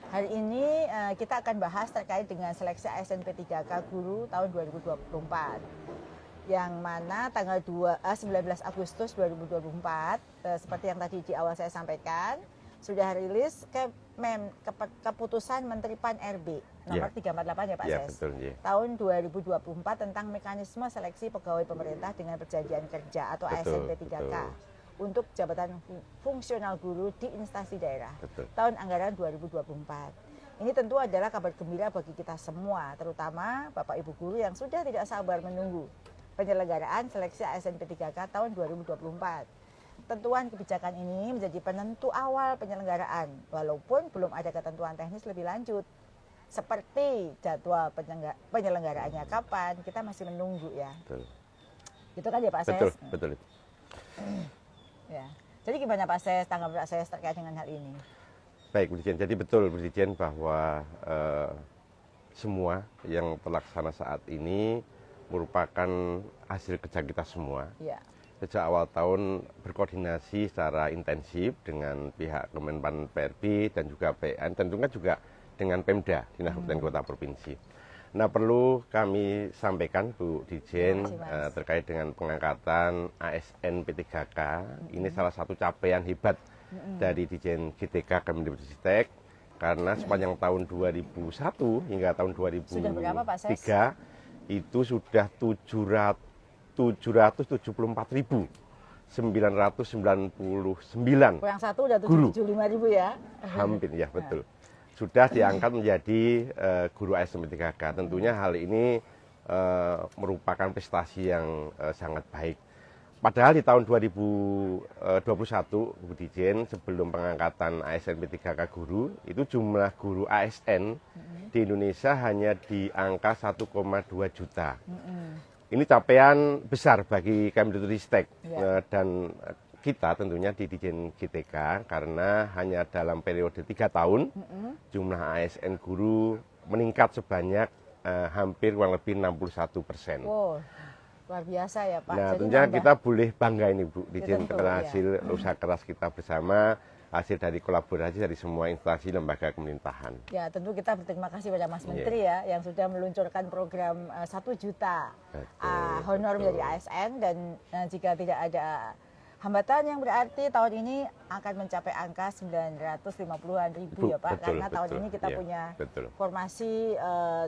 Hari ini kita akan bahas terkait dengan seleksi ASN P3K Guru tahun 2024. Yang mana tanggal 19 Agustus 2024, seperti yang tadi di awal saya sampaikan, sudah rilis keputusan Menteri Pan-RB nomor 348 ya Pak Ses, betul, tahun 2024 tentang mekanisme seleksi pegawai pemerintah dengan perjanjian kerja atau ASN P3K untuk jabatan fungsional guru di instansi daerah tahun anggaran 2024. Ini tentu adalah kabar gembira bagi kita semua, terutama Bapak Ibu guru yang sudah tidak sabar menunggu penyelenggaraan seleksi ASN P3K tahun 2024. Tentuan kebijakan ini menjadi penentu awal penyelenggaraan, walaupun belum ada ketentuan teknis lebih lanjut. Seperti jadwal penyelenggaraannya kapan, kita masih menunggu ya. Betul. Gitu kan ya Pak Ses? Betul. Ya. Jadi gimana Pak Ses, tanggapan Pak Ses terkait dengan hal ini? Baik, Bu Dirjen. Jadi betul Bu Dirjen bahwa semua yang terlaksana saat ini merupakan hasil kerja kita semua. Ya. Sejak awal tahun berkoordinasi secara intensif dengan pihak Kemenpan PRB dan juga PN, tentunya juga dengan Pemda, Dinas Kabupaten Kota Provinsi. Nah, perlu kami sampaikan Bu Dirjen terkait dengan pengangkatan ASN P3K. Ini salah satu capaian hebat dari Dirjen GTK Kemendikbudristek, karena sepanjang tahun 2001 hingga tahun 2003 itu sudah 774.999 kurang satu udah 75.000 ya. Hampir ya, betul. Sudah diangkat menjadi guru ASN P3K. Tentunya hal ini merupakan prestasi yang sangat baik. Padahal di tahun 2021, Bu Dirjen, sebelum pengangkatan ASN P3K guru, itu jumlah guru ASN di Indonesia hanya di angka 1,2 juta. Ini capaian besar bagi Kemendikbudristek dan kita tentunya di Dirjen GTK, karena hanya dalam periode 3 tahun jumlah ASN guru meningkat sebanyak hampir kurang lebih 61%. Wow, luar biasa ya Pak. Nah, jadi tentunya kita boleh bangga ini Bu Dirjen, karena hasil usaha keras kita bersama, hasil dari kolaborasi dari semua instansi lembaga pemerintahan. Ya, tentu kita berterima kasih pada Mas Menteri ya yang sudah meluncurkan program 1 juta honor menjadi ASN, dan jika tidak ada hambatan yang berarti tahun ini akan mencapai angka 950-an ribu ya Pak, karena tahun ini kita punya formasi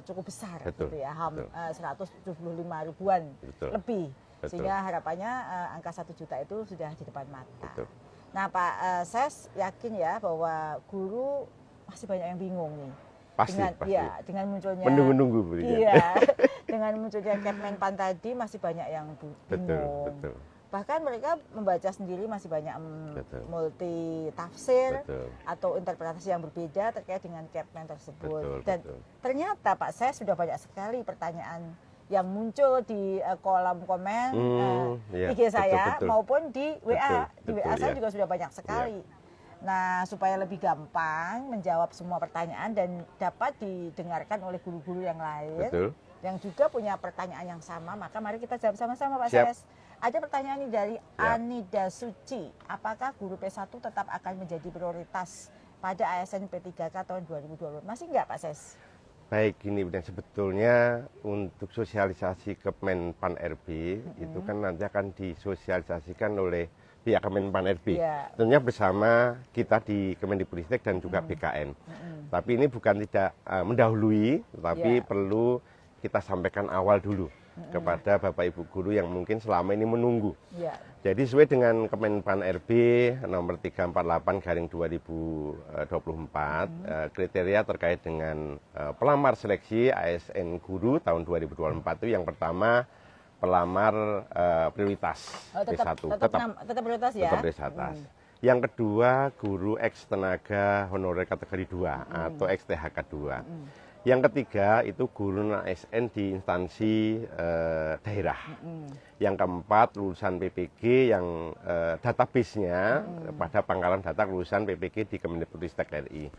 cukup besar gitu ya, 175 ribuan lebih, sehingga harapannya angka 1 juta itu sudah di depan mata. Nah Pak Ses yakin ya bahwa guru masih banyak yang bingung nih. Pasti. Dengan munculnya menunggu Bu Dirjen. Dengan munculnya Kemenpan tadi masih banyak yang bingung. Betul. Bahkan mereka membaca sendiri masih banyak multi tafsir atau interpretasi yang berbeda terkait dengan Kepmen tersebut. Dan ternyata Pak Ses sudah banyak sekali pertanyaan yang muncul di kolom komen IG saya maupun di WA. Di WA saya juga sudah banyak sekali. Nah, supaya lebih gampang menjawab semua pertanyaan dan dapat didengarkan oleh guru-guru yang lain yang juga punya pertanyaan yang sama, maka mari kita jawab sama-sama Pak Ses. Ada pertanyaan ini dari Anida Suci. Apakah guru P1 tetap akan menjadi prioritas pada ASN P3K tahun 2020? Masih enggak Pak Ses? Baik, gini, dan sebetulnya untuk sosialisasi Kemenpan RB itu kan nanti akan disosialisasikan oleh pihak Kemenpan RB. Tentunya bersama kita di Kemendikbudristek dan juga BKN. Tapi ini bukan tidak mendahului, tapi perlu kita sampaikan awal dulu kepada Bapak Ibu guru yang mungkin selama ini menunggu. Jadi sesuai dengan Kemenpan RB nomor 348/2024, kriteria terkait dengan pelamar seleksi ASN guru tahun 2024 itu yang pertama pelamar prioritas P1. Tetap prioritas ya? Tetap prioritas. Yang kedua guru ex tenaga honorer kategori 2 atau ex THK 2. Yang ketiga itu guru non-ASN di instansi daerah. Yang keempat lulusan PPG yang database-nya pada pangkalan data lulusan PPG di Kemendikbudristek RI.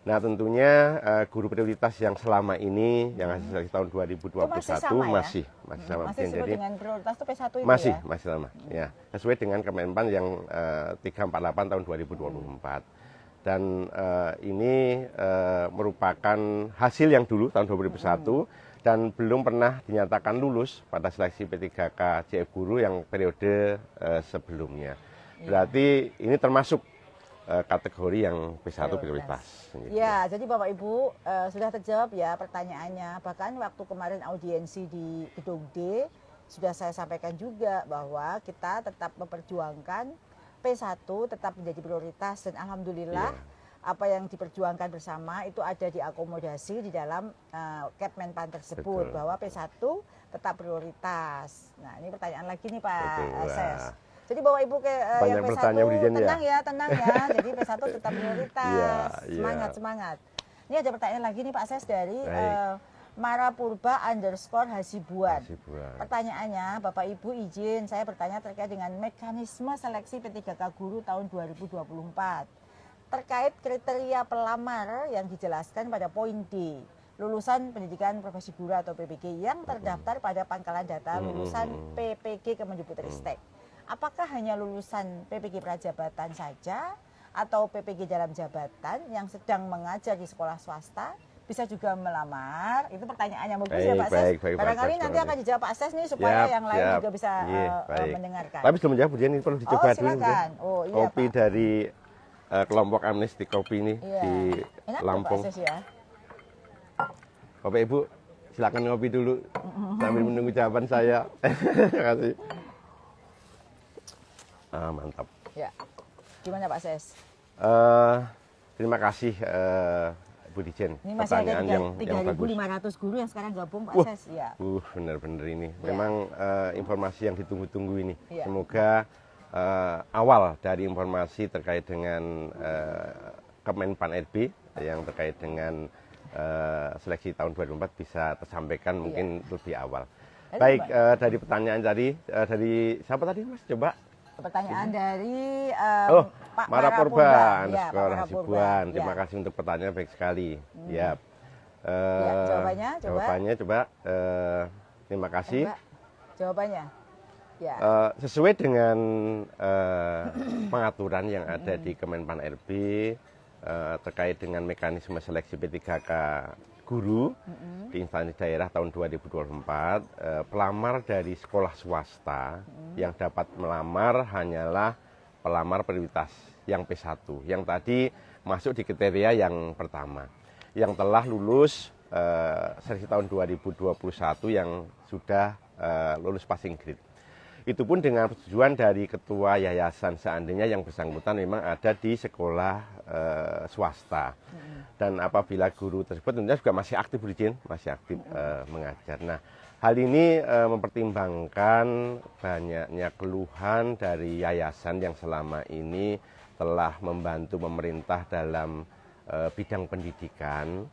Nah, tentunya guru prioritas yang selama ini yang hasil seleksi tahun 2021 masih sama. Masih sesuai dengan prioritas itu P1 itu masih sama. Ya, sesuai dengan Kemenpan yang 348 tahun 2024. Dan ini merupakan hasil yang dulu tahun 2001 dan belum pernah dinyatakan lulus pada seleksi P3K CF Guru yang periode sebelumnya. Berarti ini termasuk kategori yang P1 prioritas. Ya, jadi Bapak Ibu sudah terjawab ya pertanyaannya. Bahkan waktu kemarin audiensi di Gedung D sudah saya sampaikan juga bahwa kita tetap memperjuangkan P1 tetap menjadi prioritas dan alhamdulillah apa yang diperjuangkan bersama itu ada diakomodasi di dalam Kepmenpan tersebut. Betul. Bahwa P1 tetap prioritas. Nah, ini pertanyaan lagi nih Pak Ses. Jadi Bapak Ibu yang P1 tenang ya. Jadi P1 tetap prioritas. Semangat. Ini ada pertanyaan lagi nih Pak Ses dari Marapurba_Hasibuan. Pertanyaannya, Bapak Ibu izin saya bertanya terkait dengan mekanisme seleksi P3K Guru tahun 2024. Terkait kriteria pelamar yang dijelaskan pada poin D, lulusan pendidikan profesi guru atau PPG yang terdaftar pada pangkalan data lulusan PPG Kemendikbudristek. Apakah hanya lulusan PPG Prajabatan saja atau PPG dalam jabatan yang sedang mengajar di sekolah swasta bisa juga melamar? Itu pertanyaannya bagus ya Pak Ses. Barangkali nanti akan dijawab Pak Ses nih supaya yang lain juga bisa mendengarkan. Tapi sebelum menjawab ini perlu dicoba dulu. Kopi dari kelompok Amnesty Kopi ini di Lampung. Pak Ses ya. Bapak Ibu silakan ngopi dulu sambil menunggu jawaban saya. Terima kasih. Mantap. Ya. Gimana Pak Ses? Terima kasih Bu Dijen. Ini masih ada 3.500 guru yang sekarang gabung Pak Ses. Ya. Benar-benar ini. Memang informasi yang ditunggu-tunggu ini. Ya. Semoga awal dari informasi terkait dengan Kemenpan RB yang terkait dengan seleksi tahun 2024 bisa tersampaikan mungkin lebih awal. Baik, dari pertanyaan tadi, dari siapa tadi Mas? Coba. Pertanyaan dari Pak Marapurba_Hasibuan. Terima kasih untuk pertanyaan baik sekali. Jawabannya coba. Terima kasih. Jawabannya. Ya. Sesuai dengan pengaturan yang ada di Kemenpan RB terkait dengan mekanisme seleksi P3K guru di instansi daerah tahun 2024, pelamar dari sekolah swasta yang dapat melamar hanyalah pelamar prioritas yang P1, yang tadi masuk di kriteria yang pertama, yang telah lulus seleksi tahun 2021 yang sudah lulus passing grade. Itu pun dengan persetujuan dari ketua yayasan seandainya yang bersangkutan memang ada di sekolah swasta. Dan apabila guru tersebut tentunya juga masih aktif masih aktif mengajar. Nah, hal ini mempertimbangkan banyaknya keluhan dari yayasan yang selama ini telah membantu pemerintah dalam bidang pendidikan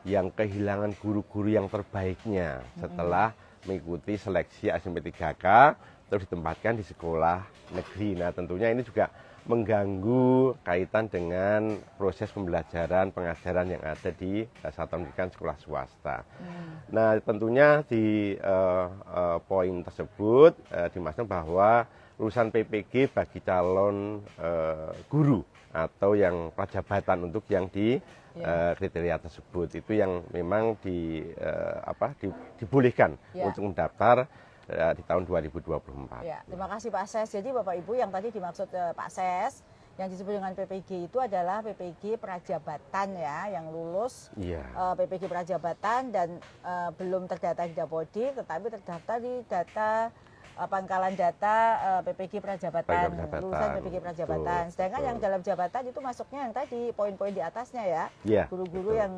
yang kehilangan guru-guru yang terbaiknya setelah mengikuti seleksi SNP3K terus ditempatkan di sekolah negeri. Nah, tentunya ini juga mengganggu kaitan dengan proses pembelajaran pengajaran yang ada di satuan pendidikan sekolah swasta. Nah, tentunya di poin tersebut dimaksudkan bahwa lulusan PPG bagi calon guru atau yang prajabatan untuk yang di kriteria tersebut itu yang memang dibolehkan untuk mendaftar di tahun 2024. Ya, terima kasih Pak Ses. Jadi Bapak Ibu yang tadi dimaksud Pak Ses yang disebut dengan PPG itu adalah PPG Prajabatan ya, yang lulus PPG Prajabatan dan belum terdata di Dapodi tetapi terdaftar di data pangkalan data PPG Prajabatan, lulusan PPG Prajabatan. Sedangkan yang dalam jabatan itu masuknya yang tadi poin-poin di atasnya ya, guru-guru yang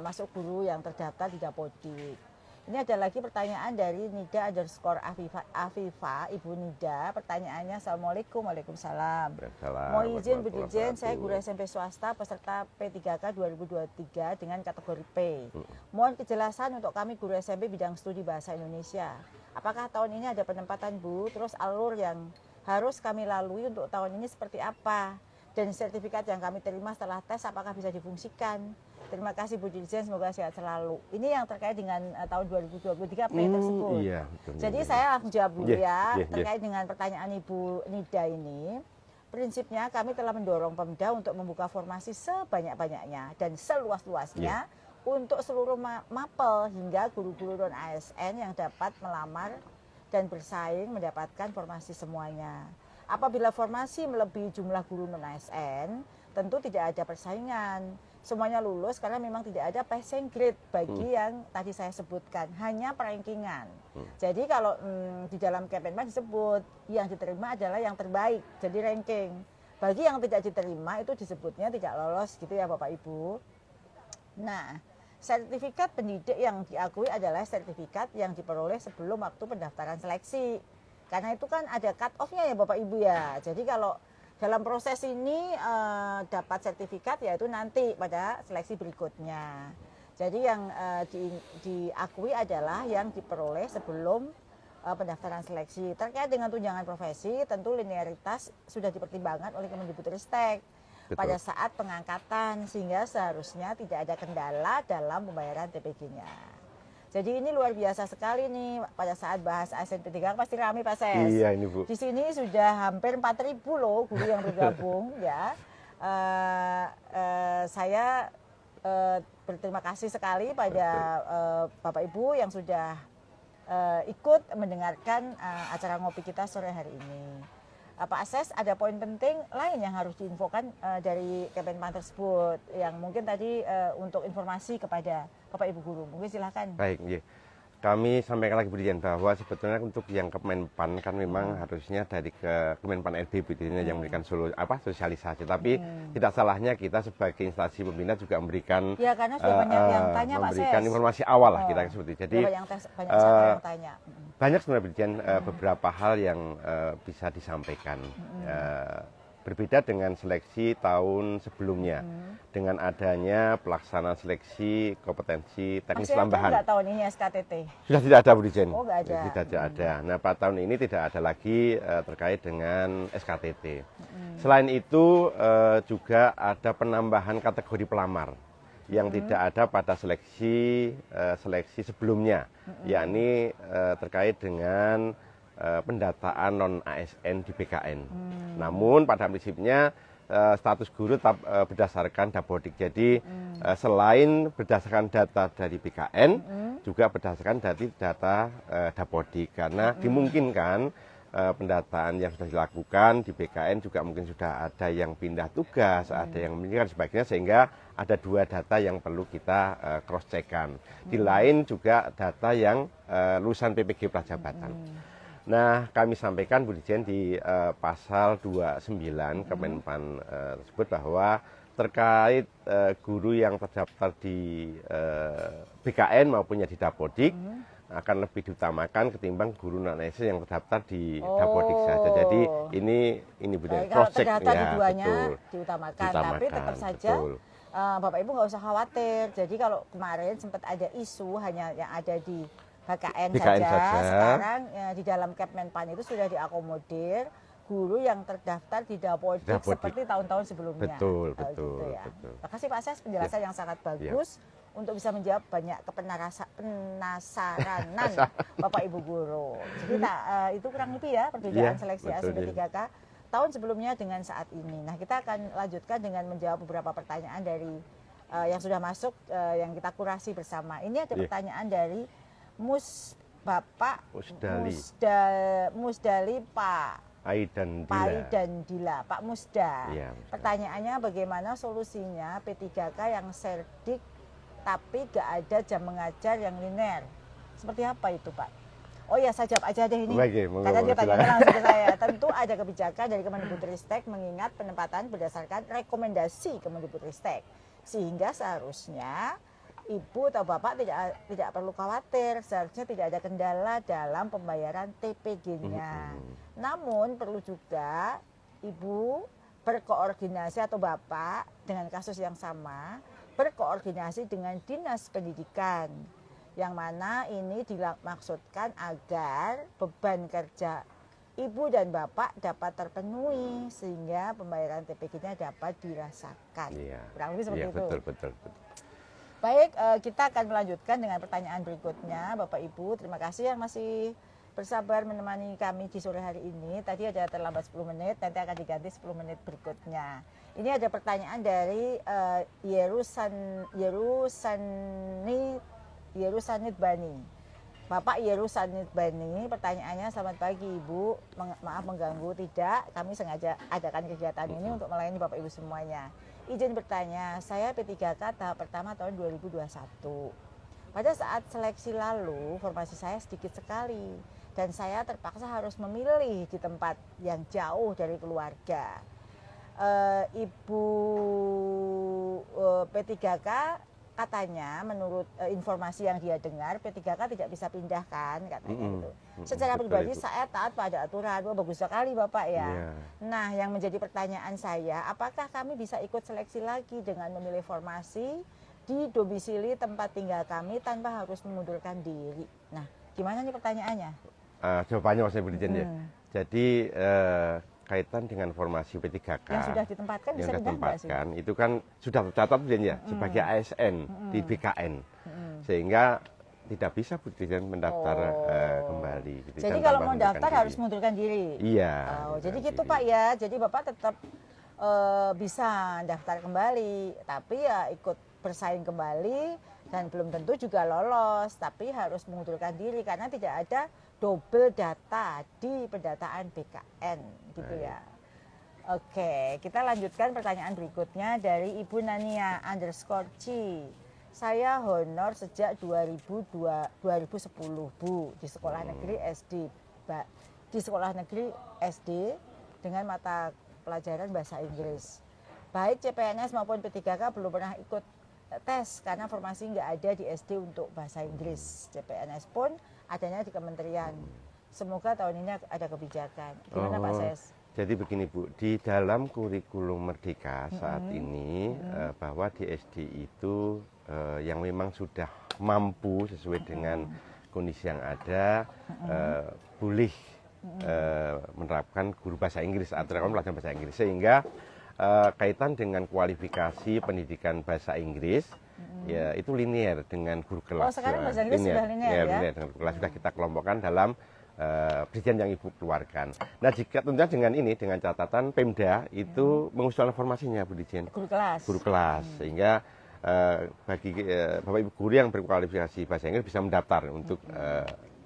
masuk guru yang terdaftar di Dapodi. Ini ada lagi pertanyaan dari Nida_Afifa, Ibu Nida. Pertanyaannya, Assalamualaikum. Waalaikumsalam. Mau izin Bu Dirjen, saya guru SMP swasta peserta P3K 2023 dengan kategori P. Mohon kejelasan untuk kami guru SMP bidang studi bahasa Indonesia. Apakah tahun ini ada penempatan Bu? Terus alur yang harus kami lalui untuk tahun ini seperti apa? Dan sertifikat yang kami terima setelah tes apakah bisa difungsikan? Terima kasih Bu Dirjen, semoga sehat selalu. Ini yang terkait dengan tahun 2023 P tersebut. Jadi saya langsung jawab dulu terkait dengan pertanyaan Ibu Nida ini. prinsipnya kami telah mendorong Pemda untuk membuka formasi sebanyak-banyaknya dan seluas-luasnya untuk seluruh mapel hingga guru-guru non-ASN yang dapat melamar dan bersaing mendapatkan formasi semuanya. Apabila formasi melebihi jumlah guru non-ASN, tentu tidak ada persaingan. Semuanya lulus karena memang tidak ada passing grade bagi yang tadi saya sebutkan, hanya perankingan. Jadi kalau di dalam Kemenpan disebut yang diterima adalah yang terbaik, jadi ranking. Bagi yang tidak diterima itu disebutnya tidak lolos gitu ya Bapak Ibu. Nah, sertifikat pendidik yang diakui adalah sertifikat yang diperoleh sebelum waktu pendaftaran seleksi. Karena itu kan ada cut off-nya ya Bapak Ibu ya. Jadi kalau dalam proses ini dapat sertifikat yaitu nanti pada seleksi berikutnya. Jadi yang diakui adalah yang diperoleh sebelum pendaftaran seleksi. Terkait dengan tunjangan profesi, tentu linearitas sudah dipertimbangkan oleh Kemendikbudristek pada saat pengangkatan, sehingga seharusnya tidak ada kendala dalam pembayaran TPG-nya. Jadi ini luar biasa sekali nih pada saat bahas ASN P3K pasti ramai Pak Ses. Iya ini Bu. Di sini sudah hampir 4.000 loh guru yang bergabung ya. Saya berterima kasih sekali pada Bapak Ibu yang sudah ikut mendengarkan acara ngopi kita sore hari ini. Pak Ses, ada poin penting lain yang harus diinfokan dari Kemenpan tersebut yang mungkin tadi untuk informasi kepada Bapak Ibu guru. Mungkin silakan. Baik, ya. Kami sampaikan lagi Bu Dijen bahwa sebetulnya untuk yang Kemenpan kan memang harusnya dari Kemenpan RB yang memberikan sosialisasi. Tapi tidak salahnya kita sebagai instansi pembina juga memberikan ya, karena sudah banyak yang tanya, memberikan informasi awal lah kita seperti. Jadi banyak yang tanya. Banyak sebenarnya Bu Dijen beberapa hal yang bisa disampaikan. Berbeda dengan seleksi tahun sebelumnya, dengan adanya pelaksanaan seleksi kompetensi teknis tambahan. Masih ada tahun ini SKTT? Sudah tidak ada Bu Dijen. Oh, nggak ada. Sudah tidak ada. Nah, pada tahun ini tidak ada lagi terkait dengan SKTT. Selain itu juga ada penambahan kategori pelamar yang tidak ada pada seleksi sebelumnya, yakni terkait dengan pendataan non-ASN di BKN. Namun pada prinsipnya status guru tetap berdasarkan Dapodik. Jadi selain berdasarkan data dari BKN, juga berdasarkan dari data Dapodik. Karena dimungkinkan pendataan yang sudah dilakukan di BKN juga mungkin sudah ada yang pindah tugas, ada yang meninggal sebagainya, sehingga ada dua data yang perlu kita cross-check-kan. Di lain juga data yang lulusan PPG Prajabatan. Nah, kami sampaikan Bu Dijen di pasal 29 Kemenpan tersebut bahwa terkait guru yang terdaftar di BKN maupun di Dapodik akan lebih diutamakan ketimbang guru non-ASN yang terdaftar di Dapodik saja. Jadi ini Bu Dijen cross check ya, keduanya diutamakan, tapi tetap saja Bapak Ibu nggak usah khawatir. Jadi kalau kemarin sempat ada isu hanya yang ada di BKN saja. Sekarang ya, di dalam Kemenpan itu sudah diakomodir guru yang terdaftar di Dapodik seperti tahun-tahun sebelumnya. Betul. Ya. Terima kasih Pak Ses, penjelasan yang sangat bagus untuk bisa menjawab banyak penasaranan Bapak Ibu guru. Jadi itu kurang lebih ya perbedaan seleksi ASN P3K tahun sebelumnya dengan saat ini. Nah, kita akan lanjutkan dengan menjawab beberapa pertanyaan dari yang sudah masuk yang kita kurasi bersama. Ini ada pertanyaan dari Bapak Musdali Pak Aidan Dila. Pak Musda. Pertanyaannya bagaimana solusinya P3K yang serdik tapi gak ada jam mengajar yang linear? Seperti apa itu Pak? Oh ya, saya jawab aja deh ini. Karena dia tanya langsung ke saya. Tentu ada kebijakan dari Kemendikbudristek mengingat penempatan berdasarkan rekomendasi Kemendikbudristek. Sehingga seharusnya Ibu atau Bapak tidak perlu khawatir, seharusnya tidak ada kendala dalam pembayaran TPG-nya. Namun perlu juga Ibu berkoordinasi atau Bapak dengan kasus yang sama, berkoordinasi dengan Dinas Pendidikan. Yang mana ini dimaksudkan agar beban kerja Ibu dan Bapak dapat terpenuhi sehingga pembayaran TPG-nya dapat dirasakan. Kurang lebih seperti itu. Betul. Baik, kita akan melanjutkan dengan pertanyaan berikutnya, Bapak Ibu. Terima kasih yang masih bersabar menemani kami di sore hari ini. Tadi ada terlambat 10 menit, nanti akan diganti 10 menit berikutnya. Ini ada pertanyaan dari Yerusanit Bani. Bapak Yerusanit Bani, pertanyaannya, selamat pagi Ibu, maaf mengganggu. Tidak, kami sengaja adakan kegiatan ini untuk melayani Bapak Ibu semuanya. Izin bertanya, saya P3K tahap pertama tahun 2021. Pada saat seleksi lalu, formasi saya sedikit sekali dan saya terpaksa harus memilih di tempat yang jauh dari keluarga. Ibu P3K katanya menurut informasi yang dia dengar, P3K tidak bisa pindahkan katanya gitu. Secara pribadi saya taat pada aturan. Bagus sekali Bapak ya. Nah, yang menjadi pertanyaan saya, apakah kami bisa ikut seleksi lagi dengan memilih formasi di domisili tempat tinggal kami tanpa harus mengundurkan diri? Nah, gimana nih pertanyaannya? Jawabannya Mas Ibu Dijen ya. Jadi kaitan dengan formasi P3K yang sudah ditempatkan, yang sudah ditempatkan itu kan sudah tercatat Bu Dijen ya sebagai ASN di BKN, sehingga tidak bisa Bu Dijen mendaftar kembali. Gitu, jadi kalau mau daftar harus mengundurkan diri. Iya. Jadi gitu Pak ya. Jadi Bapak tetap bisa daftar kembali, tapi ya ikut bersaing kembali dan belum tentu juga lolos, tapi harus mengundurkan diri karena tidak ada double data di pendataan BKN gitu ya. Oke, kita lanjutkan pertanyaan berikutnya dari Ibu Nania _C. Saya honor sejak 2010 Bu di sekolah negeri SD, di sekolah negeri SD dengan mata pelajaran bahasa Inggris. Baik CPNS maupun P3K belum pernah ikut tes karena formasi nggak ada di SD untuk bahasa Inggris. CPNS pun adanya di kementerian. Semoga tahun ini ada kebijakan. Gimana Pak Ses? Jadi begini Bu, di dalam kurikulum Merdeka saat ini bahwa di SD itu yang memang sudah mampu sesuai dengan kondisi yang ada boleh menerapkan guru bahasa Inggris atau pelajaran bahasa Inggris, sehingga kaitan dengan kualifikasi pendidikan bahasa Inggris ya itu linear dengan guru kelas. Sekarang bahasa Inggris sudah linear ya? Linear dengan guru kelas sudah kita kelompokkan dalam perizinan yang Ibu keluarkan. Nah, jika tentunya dengan ini, dengan catatan Pemda itu mengusulkan formasinya Bu Dijen. Guru kelas. Guru kelas, sehingga bagi Bapak Ibu guru yang berkualifikasi bahasa Inggris bisa mendaftar untuk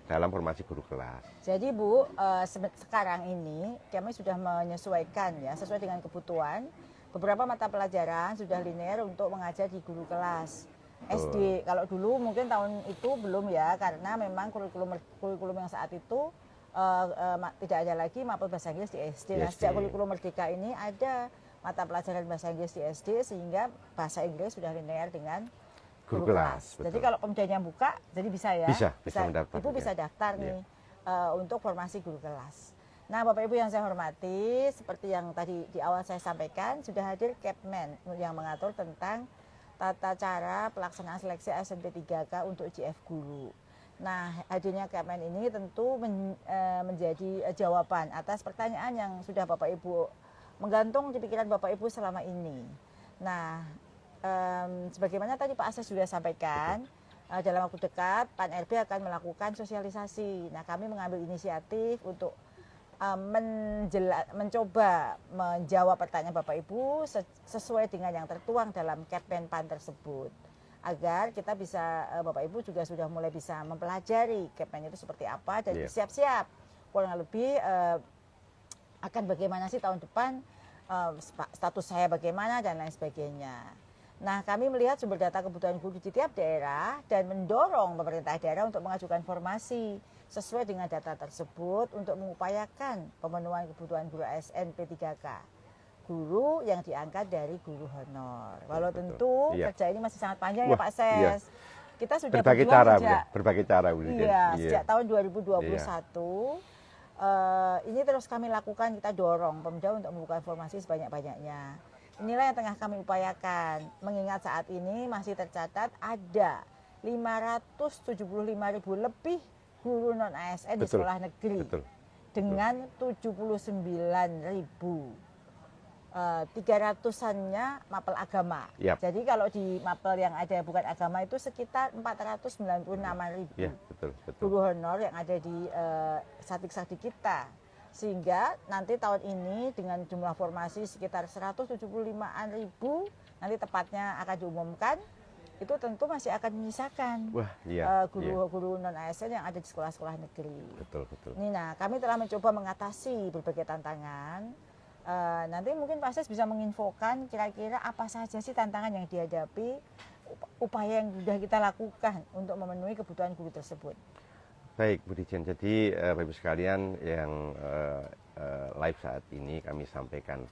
dalam formasi guru kelas. Jadi Bu, sekarang ini kami sudah menyesuaikan ya sesuai dengan kebutuhan. Beberapa mata pelajaran sudah linear untuk mengajar di guru kelas SD. Kalau dulu mungkin tahun itu belum ya, karena memang kurikulum yang saat itu tidak ada lagi mapel bahasa Inggris di SD. Nah, sejak kurikulum Merdeka ini ada mata pelajaran bahasa Inggris di SD, sehingga bahasa Inggris sudah linear dengan guru kelas. Jadi kalau Pemdanya buka, jadi bisa ya? Bisa mendaftar. Ibu bisa daftar nih untuk formasi guru kelas. Nah, Bapak Ibu yang saya hormati, seperti yang tadi di awal saya sampaikan, sudah hadir Kepmen yang mengatur tentang tata cara pelaksanaan seleksi ASN P3K untuk JF Guru. Nah, hadirnya Kepmen ini tentu menjadi jawaban atas pertanyaan yang sudah Bapak Ibu menggantung di pikiran Bapak Ibu selama ini. Nah, sebagaimana tadi Pak Ases sudah sampaikan, dalam waktu dekat PAN-RB akan melakukan sosialisasi. Nah, kami mengambil inisiatif untuk mencoba menjawab pertanyaan Bapak Ibu sesuai dengan yang tertuang dalam Kepmen PAN tersebut, agar kita bisa, Bapak Ibu juga sudah mulai bisa mempelajari Kepmen itu seperti apa dan siap-siap kurang lebih akan bagaimana sih tahun depan, status saya bagaimana dan lain sebagainya. Nah, kami melihat sumber data kebutuhan guru di tiap daerah dan mendorong pemerintah daerah untuk mengajukan formasi sesuai dengan data tersebut untuk mengupayakan pemenuhan kebutuhan guru ASN P3K, guru yang diangkat dari guru honor. Walau tentu kerja ini masih sangat panjang ya Pak Ses. Kita sudah berbagai cara Bu Dijen. Sejak tahun 2021 ini terus kami lakukan, kita dorong Pemda untuk membuka formasi sebanyak-banyaknya. Inilah yang tengah kami upayakan, mengingat saat ini masih tercatat ada 575.000 lebih guru non-ASN di sekolah negeri dengan 79.000 300-annya mapel agama. Yap. Jadi kalau di mapel yang ada bukan agama itu sekitar 496.000 Ya, betul. guru honor yang ada di sakti-sakti kita. Sehingga nanti tahun ini dengan jumlah formasi sekitar 175-an ribu, nanti tepatnya akan diumumkan, itu tentu masih akan menyisakan guru-guru non-ASN yang ada di sekolah-sekolah negeri. Betul. Nah, kami telah mencoba mengatasi berbagai tantangan. Nanti mungkin Pak Ses bisa menginfokan kira-kira apa saja sih tantangan yang dihadapi, upaya yang sudah kita lakukan untuk memenuhi kebutuhan guru tersebut. Baik, Bu Dijen. Jadi Bapak Ibu sekalian yang live saat ini kami sampaikan,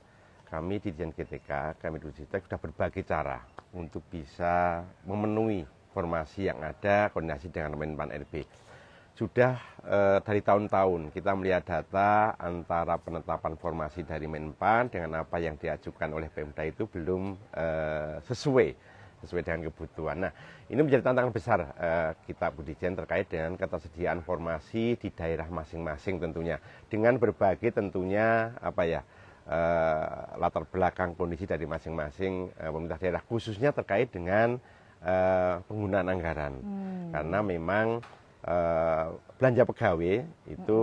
kami di Dijen GTK, kami di Dijen sudah berbagai cara untuk bisa memenuhi formasi yang ada, koordinasi dengan Menpan RB. Sudah dari tahun-tahun kita melihat data antara penetapan formasi dari Menpan dengan apa yang diajukan oleh Pemda itu belum sesuai dengan kebutuhan. Nah, ini menjadi tantangan besar kita Bu Dijen terkait dengan ketersediaan formasi di daerah masing-masing tentunya, dengan berbagai tentunya latar belakang kondisi dari masing-masing pemerintah daerah, khususnya terkait dengan penggunaan anggaran. Karena memang belanja pegawai itu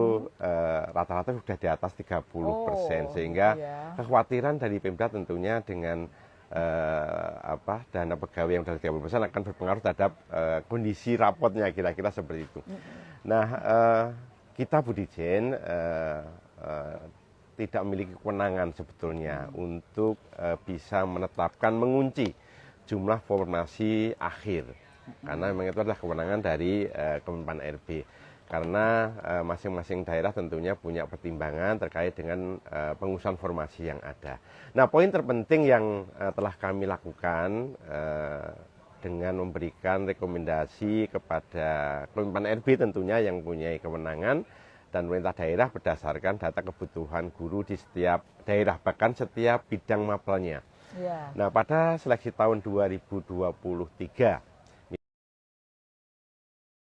rata-rata sudah di atas 30%, sehingga kekhawatiran dari Pemda tentunya dengan dana pegawai yang dari 30% akan berpengaruh terhadap kondisi rapotnya, kira-kira seperti itu. Nah, kita Bu Dijen tidak memiliki kewenangan sebetulnya untuk bisa menetapkan, mengunci jumlah formasi akhir, karena memang itu adalah kewenangan dari Kemenpan RB. Karena masing-masing daerah tentunya punya pertimbangan terkait dengan pengusulan formasi yang ada. Nah, poin terpenting yang telah kami lakukan dengan memberikan rekomendasi kepada Kemenpan RB tentunya yang punya kewenangan dan pemerintah daerah berdasarkan data kebutuhan guru di setiap daerah, bahkan setiap bidang mapelnya. Nah, pada seleksi tahun 2023